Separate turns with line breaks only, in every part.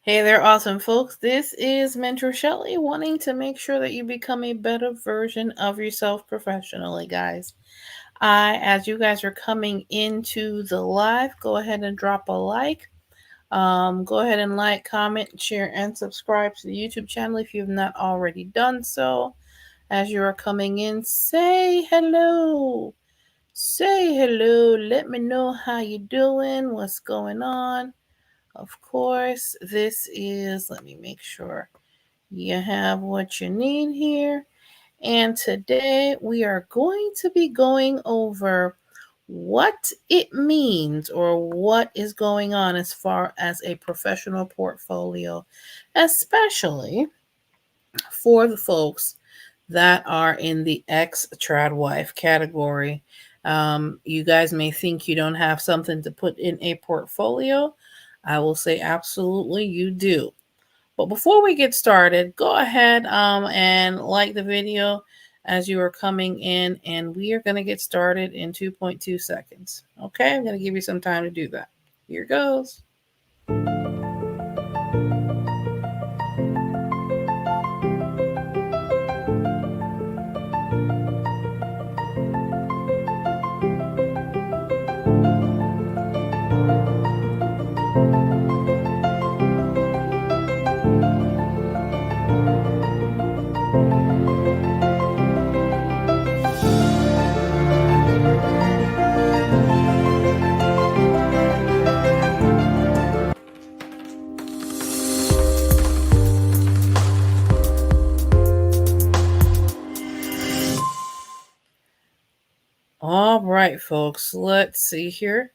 Hey there, awesome folks. This is Mentor Shelley wanting to make sure that you become a better version of yourself professionally, guys. As you guys are coming into the live, go ahead and drop a like. Go ahead and like, comment, share, and subscribe to the YouTube channel if you've not already done so. As you are coming in, say hello. Say hello. Let me know how you doing, what's going on. Of course, this is, let me make sure you have what you need here. And today we are going to be going over what it means or what is going on as far as a professional portfolio, especially for the folks that are in the ex trad wife category. You guys may think you don't have something to put in a portfolio. I will say absolutely you do. But before we get started, go ahead and like the video as you are coming in, and we are going to get started in 2.2 seconds. Okay, I'm going to give you some time to do that. Here goes. All right, folks, let's see here.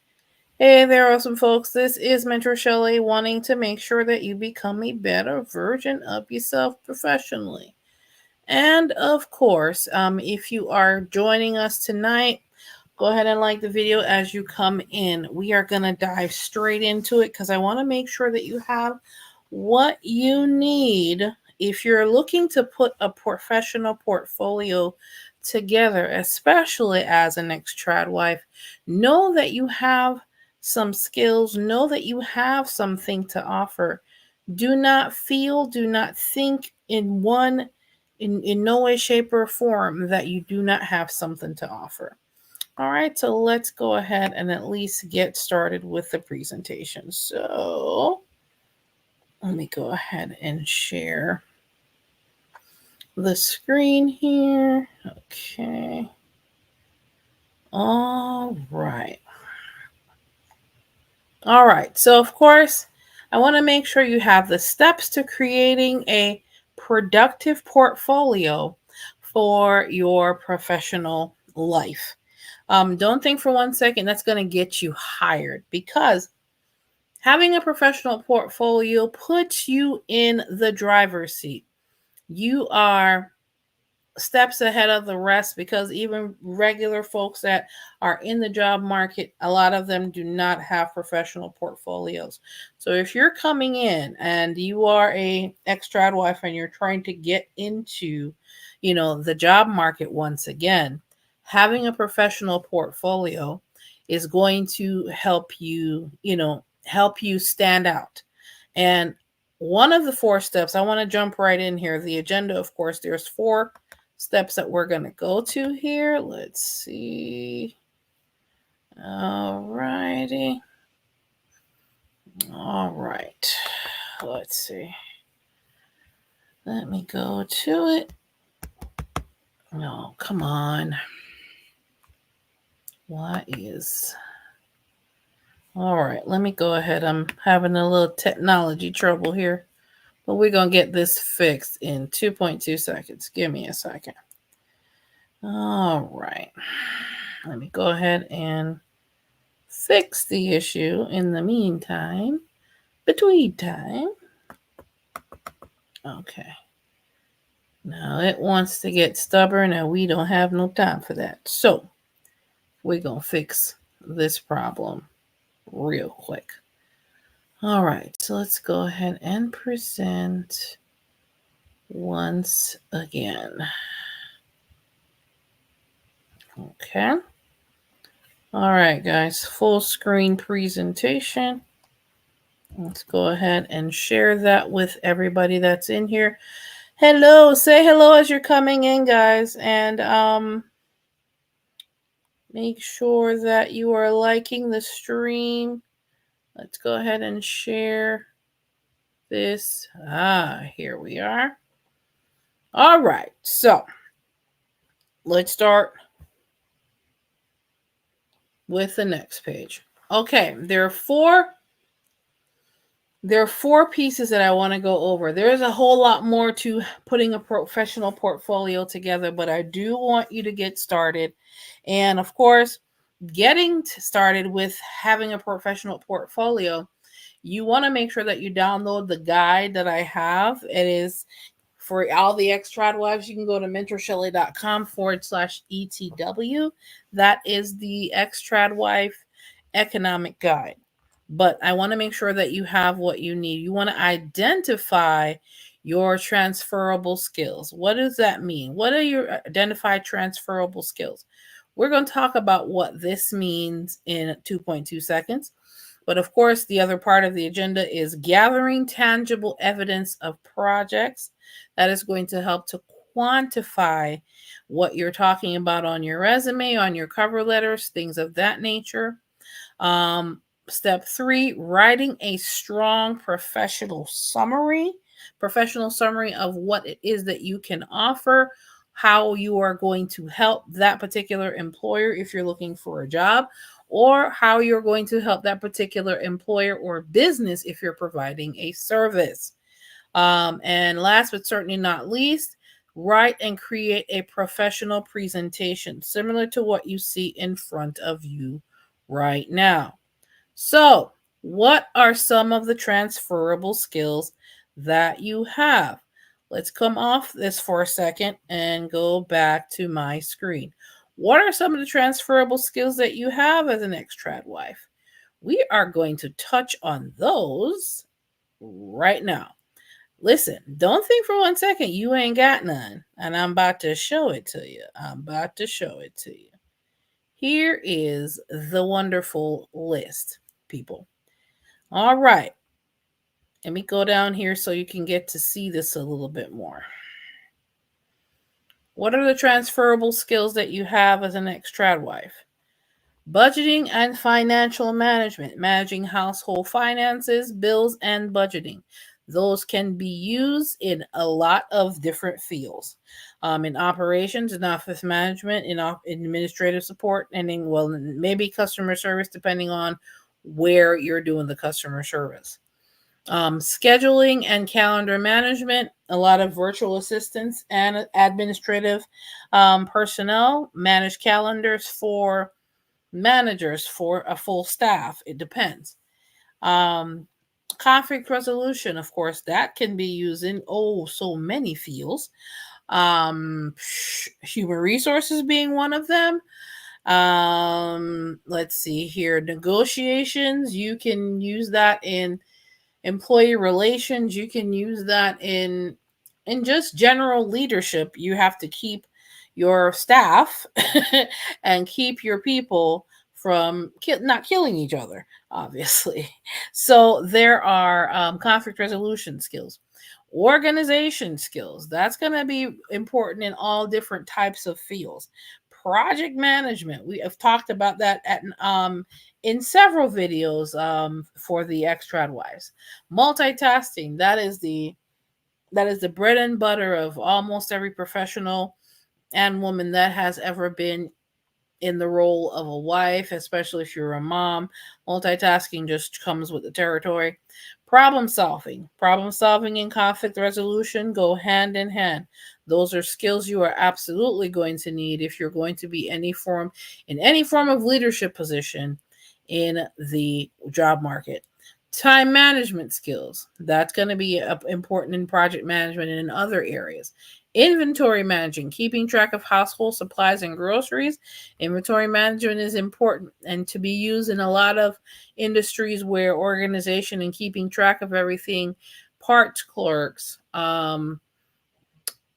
Hey there, awesome folks. This is Mentor Shelley wanting to make sure that you become a better version of yourself professionally. And of course, if you are joining us tonight, go ahead and like the video as you come in. We are going to dive straight into it because I want to make sure that you have what you need if you're looking to put a professional portfolio together, especially as an ex-trad wife. Know that you have some skills, know that you have something to offer. Do not feel, do not think in no way, shape, or form that you do not have something to offer. All right, so let's go ahead and at least get started with the presentation. So let me go ahead and share the screen here. Okay. All right. All right. So, of course, I want to make sure you have the steps to creating a productive portfolio for your professional life. Don't think for 1 second that's going to get you hired, because having a professional portfolio puts you in the driver's seat. You are steps ahead of the rest, because even regular folks that are in the job market, a lot of them do not have professional portfolios. So if you're coming in and you are a ex-trad wife and you're trying to get into, the job market once again, having a professional portfolio is going to help you, help you stand out. And one of the 4 steps, I want to jump right in here. The agenda, of course, there's 4 steps that we're going to go to here. Let's see. All righty. All right. Let's see. Let me go to it. No, come on. What is... All right, let me go ahead. I'm having a little technology trouble here, but we're going to get this fixed in 2.2 seconds. Give me a second. All right. Let me go ahead and fix the issue in the meantime, between time. Okay. Now it wants to get stubborn and we don't have no time for that. So we're going to fix this problem real quick. All right. So let's go ahead and present once again. Okay. All right, guys. Full screen presentation. Let's go ahead and share that with everybody that's in here. Hello, say hello as you're coming in, guys, and make sure that you are liking the stream. Let's go ahead and share this. Here we are. All right, so let's start with the next page. Okay, there are four pieces that I want to go over. There's a whole lot more to putting a professional portfolio together, but I do want you to get started. And of course, getting started with having a professional portfolio, you want to make sure that you download the guide that I have. It is for all the ex-trad wives. You can go to mentorshelley.com/ETW. That is the ex-trad wife economic guide. But I want to make sure that you have what you need. You want to identify your transferable skills. What does that mean? What are your identified transferable skills? We're going to talk about what this means in 2.2 seconds. But of course, the other part of the agenda is gathering tangible evidence of projects. That is going to help to quantify what you're talking about on your resume, on your cover letters, things of that nature. Step 3, writing a strong professional summary of what it is that you can offer, how you are going to help that particular employer if you're looking for a job, or how you're going to help that particular employer or business if you're providing a service. And last but certainly not least, write and create a professional presentation similar to what you see in front of you right now. So, what are some of the transferable skills that you have? Let's come off this for a second and go back to my screen. What are some of the transferable skills that you have as an ex-trad wife? We are going to touch on those right now. Listen, don't think for 1 second you ain't got none, and I'm about to show it to you. Here is the wonderful list, people. All right. Let me go down here so you can get to see this a little bit more. What are the transferable skills that you have as an ex-trad wife? Budgeting and financial management, managing household finances, bills, and budgeting. Those can be used in a lot of different fields. In operations, in office management, in administrative support, and maybe customer service, depending on where you're doing the customer service. Scheduling and calendar management, a lot of virtual assistants and administrative personnel manage calendars for managers for a full staff. It depends. Conflict resolution, of course, that can be used in so many fields. Human resources being one of them. Let's see here. Negotiations, you can use that in employee relations. You can use that in just general leadership. You have to keep your staff and keep your people from not killing each other, obviously. So there are conflict resolution skills, organization skills. That's going to be important in all different types of fields. Project management, we have talked about that in several videos for the ex-trad wives. Multitasking, that is the bread and butter of almost every professional and woman that has ever been in the role of a wife, especially if you're a mom. Multitasking just comes with the territory. Problem solving and conflict resolution go hand in hand. Those are skills you are absolutely going to need if you're going to be in any form of leadership position in the job market. Time management skills, that's going to be important in project management and in other areas. Inventory managing, keeping track of household supplies and groceries. Inventory management is important and to be used in a lot of industries where organization and keeping track of everything, parts clerks,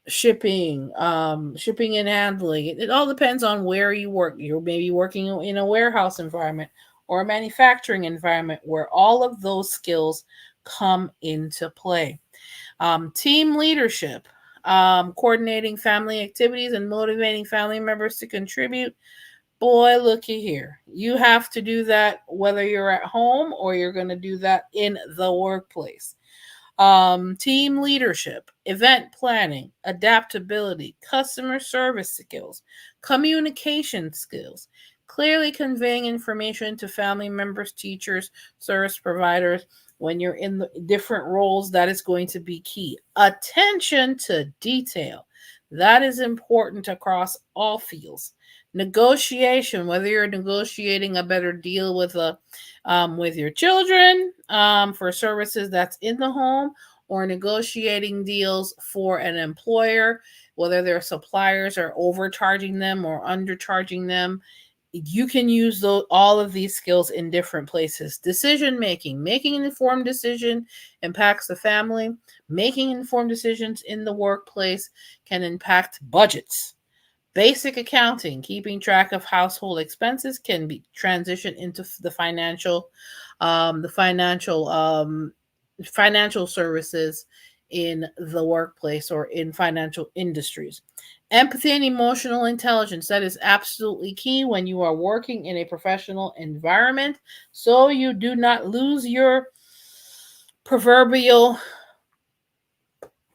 shipping and handling. It all depends on where you work. You're maybe working in a warehouse environment or a manufacturing environment where all of those skills come into play. Team leadership, coordinating family activities and motivating family members to contribute. Boy, looky here. You have to do that whether you're at home or you're going to do that in the workplace. Team leadership, event planning, adaptability, customer service skills, communication skills, clearly conveying information to family members, teachers, service providers. When you're in the different roles, that is going to be key. Attention to detail. That is important across all fields. Negotiation, whether you're negotiating a better deal with your children for services that's in the home, or negotiating deals for an employer, whether their suppliers are overcharging them or undercharging them. You can use all of these skills in different places. Decision making, making an informed decision impacts the family. Making informed decisions in the workplace can impact budgets. Basic accounting, keeping track of household expenses, can be transitioned into the financial services in the workplace or in financial industries. Empathy and emotional intelligence, that is absolutely key when you are working in a professional environment, so you do not lose your proverbial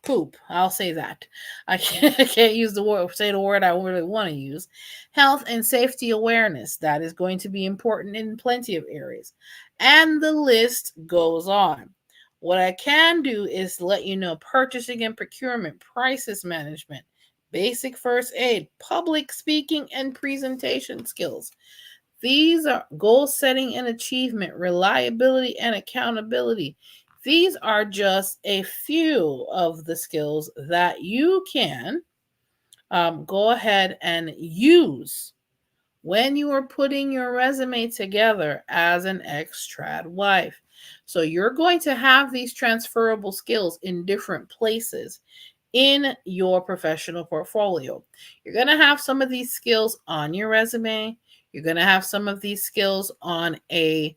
poop. I'll say that. I can't use the word, say the word I really want to use. Health and safety awareness. That is going to be important in plenty of areas. And the list goes on. What I can do is let you know purchasing and procurement, crisis management, basic first aid, public speaking, and presentation skills. These are goal setting and achievement, reliability and accountability. These are just a few of the skills that you can go ahead and use when you are putting your resume together as an ex-trad wife. So you're going to have these transferable skills in different places in your professional portfolio. You're going to have some of these skills on your resume. You're going to have some of these skills on in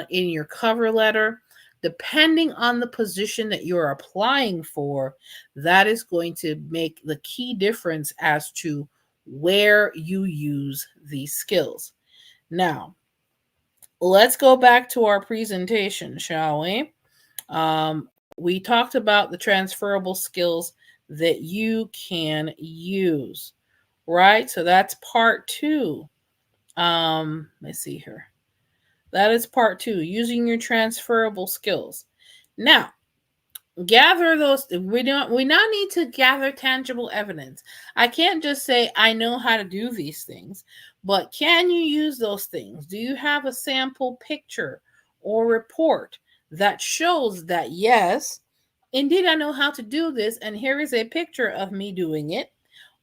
your cover letter. Depending on the position that you're applying for, that is going to make the key difference as to where you use these skills. Now, let's go back to our presentation, shall we? We talked about the transferable skills that you can use, right? So that's part two. Let's see here. That is part two, using your transferable skills. Now, gather those. We now need to gather tangible evidence. I can't just say I know how to do these things, but can you use those things? Do you have a sample picture or report that shows that yes, indeed I know how to do this, and here is a picture of me doing it?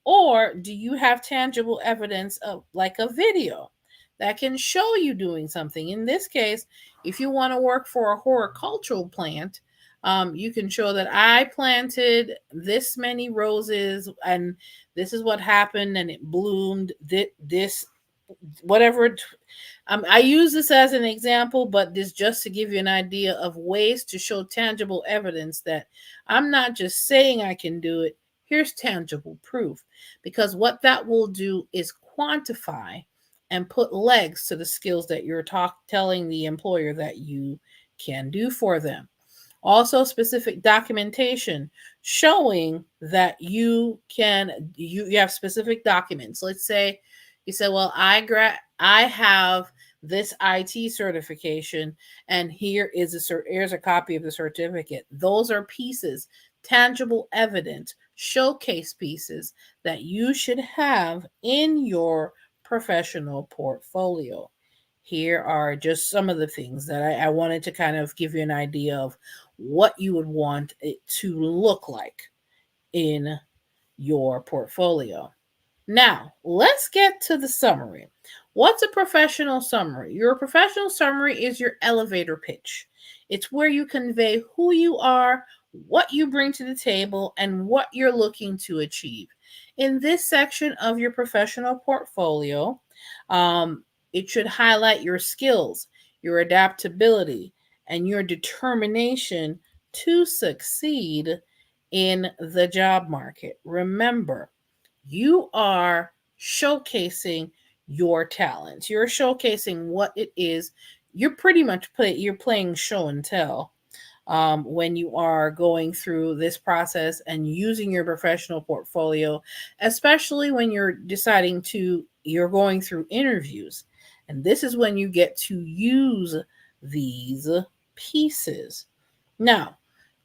Or do you have tangible evidence of, like, a video that can show you doing something? In this case, if you want to work for a horticultural plant, you can show that I planted this many roses and this is what happened and it bloomed this whatever. I use this as an example, but this just to give you an idea of ways to show tangible evidence that I'm not just saying I can do it. Here's tangible proof. Because what that will do is quantify and put legs to the skills that you're telling the employer that you can do for them. Also, specific documentation showing that you have specific documents. Let's say you say, well, I have this IT certification, and here's a copy of the certificate. Those are pieces, tangible evidence, showcase pieces that you should have in your professional portfolio. Here are just some of the things that I wanted to kind of give you an idea of what you would want it to look like in your portfolio. Now, let's get to the summary. What's a professional summary? Your professional summary is your elevator pitch. It's where you convey who you are, what you bring to the table, and what you're looking to achieve. In this section of your professional portfolio, It should highlight your skills, your adaptability, and your determination to succeed in the job market. Remember, you are showcasing your talents. You're showcasing what it is. You're playing show and tell when you are going through this process and using your professional portfolio, especially when you're going through interviews. And this is when you get to use these pieces. Now,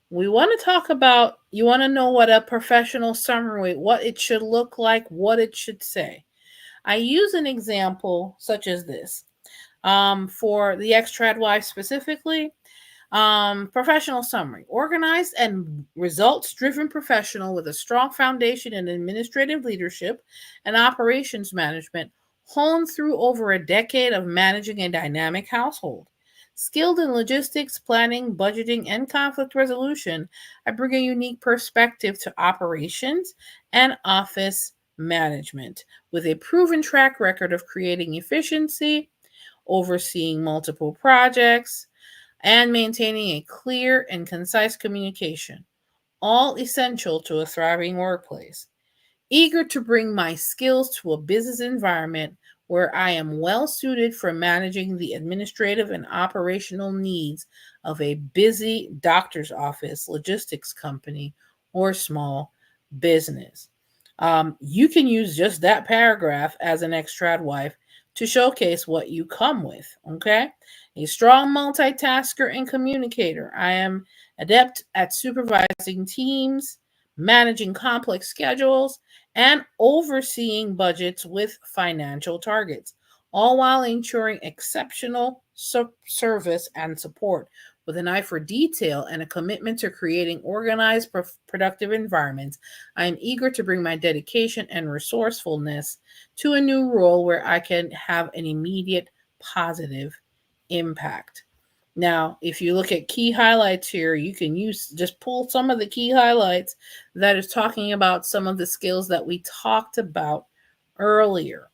we want to talk about, you want to know what a professional summary, what it should look like, what it should say. I use an example such as this. For the extrad wife specifically, professional summary: organized and results driven professional with a strong foundation in administrative leadership and operations management, honed through over a decade of managing a dynamic household. Skilled in logistics, planning, budgeting, and conflict resolution, I bring a unique perspective to operations and office management with a proven track record of creating efficiency, overseeing multiple projects, and maintaining a clear and concise communication, all essential to a thriving workplace. Eager to bring my skills to a business environment where I am well suited for managing the administrative and operational needs of a busy doctor's office, logistics company, or small business. You can use just that paragraph as an extrad wife to showcase what you come with. Okay. A strong multitasker and communicator. I am adept at supervising teams, managing complex schedules, and overseeing budgets with financial targets, all while ensuring exceptional service and support. With an eye for detail and a commitment to creating organized, productive environments, I am eager to bring my dedication and resourcefulness to a new role where I can have an immediate positive impact. Now, if you look at key highlights here, you can just pull some of the key highlights that is talking about some of the skills that we talked about earlier.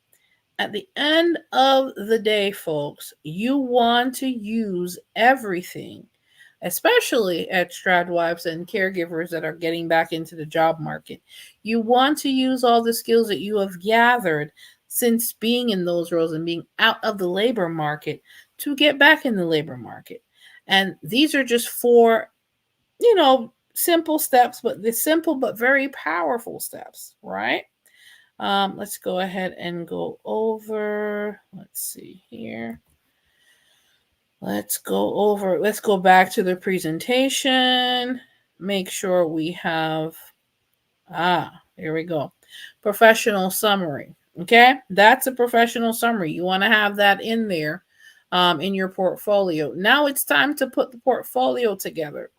At the end of the day, folks, you want to use everything, especially at wives and caregivers that are getting back into the job market. You want to use all the skills that you have gathered since being in those roles and being out of the labor market to get back in the labor market. And these are just four, simple steps, but the simple but very powerful steps, right? Let's go ahead and go over, let's see here. Let's go back to the presentation. Make sure we have, here we go. Professional summary. Okay. That's a professional summary. You want to have that in there in your portfolio. Now it's time to put the portfolio together.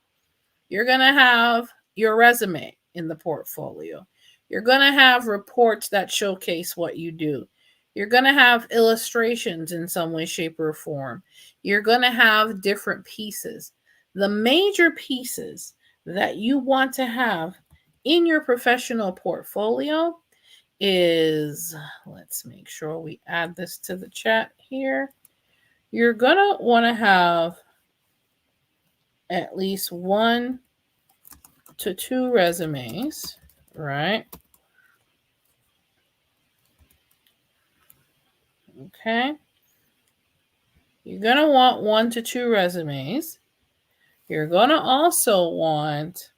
You're going to have your resume in the portfolio. You're going to have reports that showcase what you do. You're going to have illustrations in some way, shape, or form. You're going to have different pieces. The major pieces that you want to have in your professional portfolio is, let's make sure we add this to the chat here. You're going to want to have at least 1 to 2 resumes, right? Okay. You're going to want 1 to 2 resumes. You're going to also want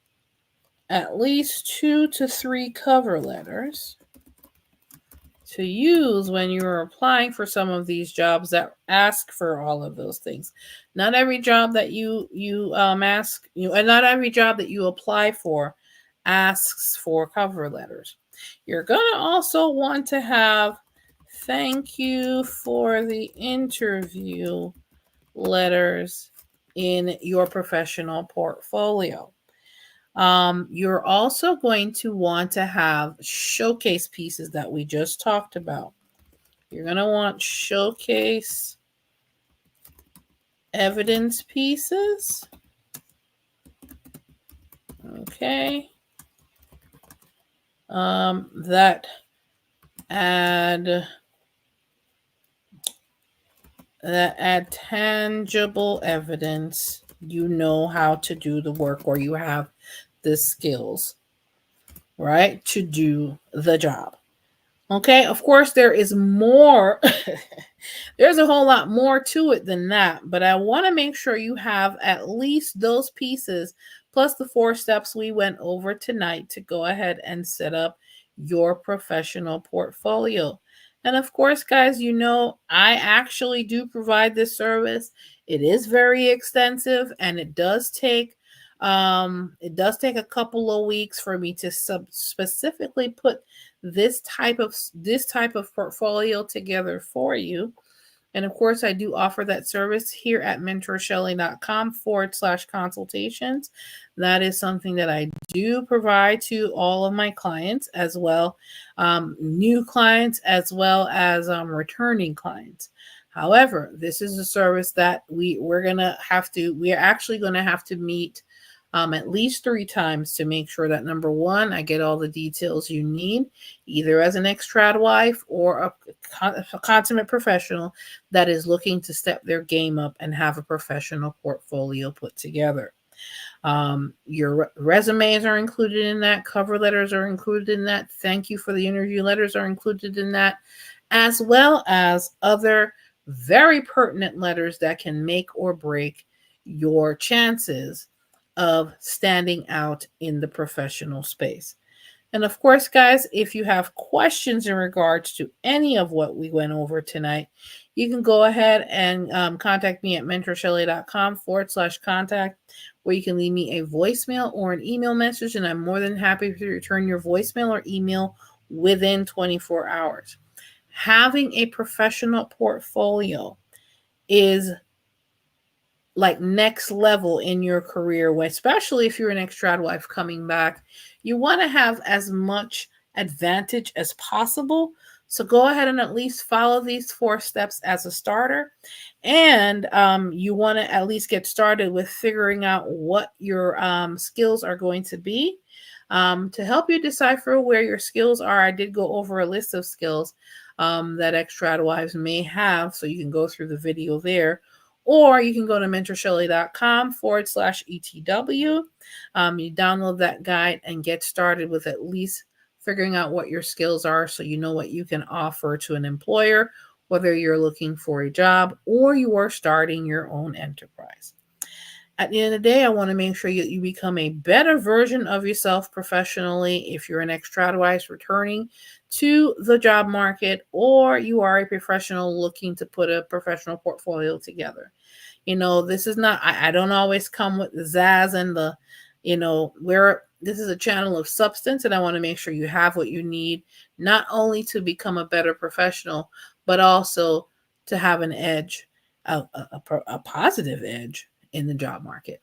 at least 2 to 3 cover letters to use when you're applying for some of these jobs that ask for all of those things. Not every job that not every job that you apply for asks for cover letters. You're going to also want to have thank you for the interview letters in your professional portfolio. You're also going to want to have showcase pieces that we just talked about. You're going to want showcase evidence pieces. Okay. That add that add tangible evidence you know how to do the work or you have the skills, right, to do the job. Okay, of course, there is more. There's a whole lot more to it than that, but I want to make sure you have at least those pieces plus the 4 steps we went over tonight to go ahead and set up your professional portfolio. And of course, guys, you know, I actually do provide this service. It is very extensive and it does take a couple of weeks for me to specifically put this type of portfolio together for you. And of course, I do offer that service here at mentorshelly.com/consultations. That is something that I do provide to all of my clients as well, new clients as well as returning clients. However, this is a service that we are actually going to have to meet at least 3 times to make sure that number one, I get all the details you need, either as an ex-trad wife or a consummate professional that is looking to step their game up and have a professional portfolio put together. Your resumes are included in that, cover letters are included in that, thank you for the interview letters are included in that, as well as other very pertinent letters that can make or break your chances of standing out in the professional space. And of course, guys, if you have questions in regards to any of what we went over tonight, you can go ahead and contact me at mentorshelly.com/contact, where you can leave me a voicemail or an email message, and I'm more than happy to return your voicemail or email within 24 hours. Having a professional portfolio is like next level in your career, especially if you're an ex-trad wife coming back. You want to have as much advantage as possible. So go ahead and at least follow these 4 steps as a starter. And you want to at least get started with figuring out what your skills are going to be. To help you decipher where your skills are, I did go over a list of skills that ex-trad wives may have. So you can go through the video there. Or you can go to mentorshelly.com/ETW. You download that guide and get started with at least figuring out what your skills are so you know what you can offer to an employer, whether you're looking for a job or you are starting your own enterprise. At the end of the day, I want to make sure you become a better version of yourself professionally if you're an ex-trad wife returning to the job market or you are a professional looking to put a professional portfolio together. You know, this is not, I don't always come with the zazz and the, where this is a channel of substance, and I want to make sure you have what you need, not only to become a better professional, but also to have an edge, a positive edge in the job market.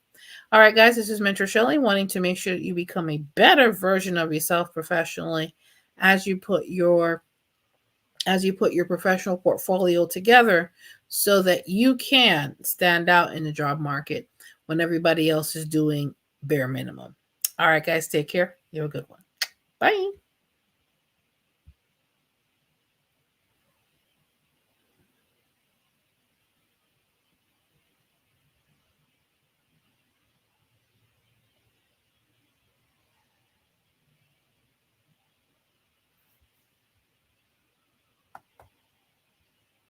All right, guys, this is Mentor Shelley, wanting to make sure that you become a better version of yourself professionally as you put your professional portfolio together so that you can stand out in the job market when everybody else is doing bare minimum. All right, guys, take care. You have a good one. Bye.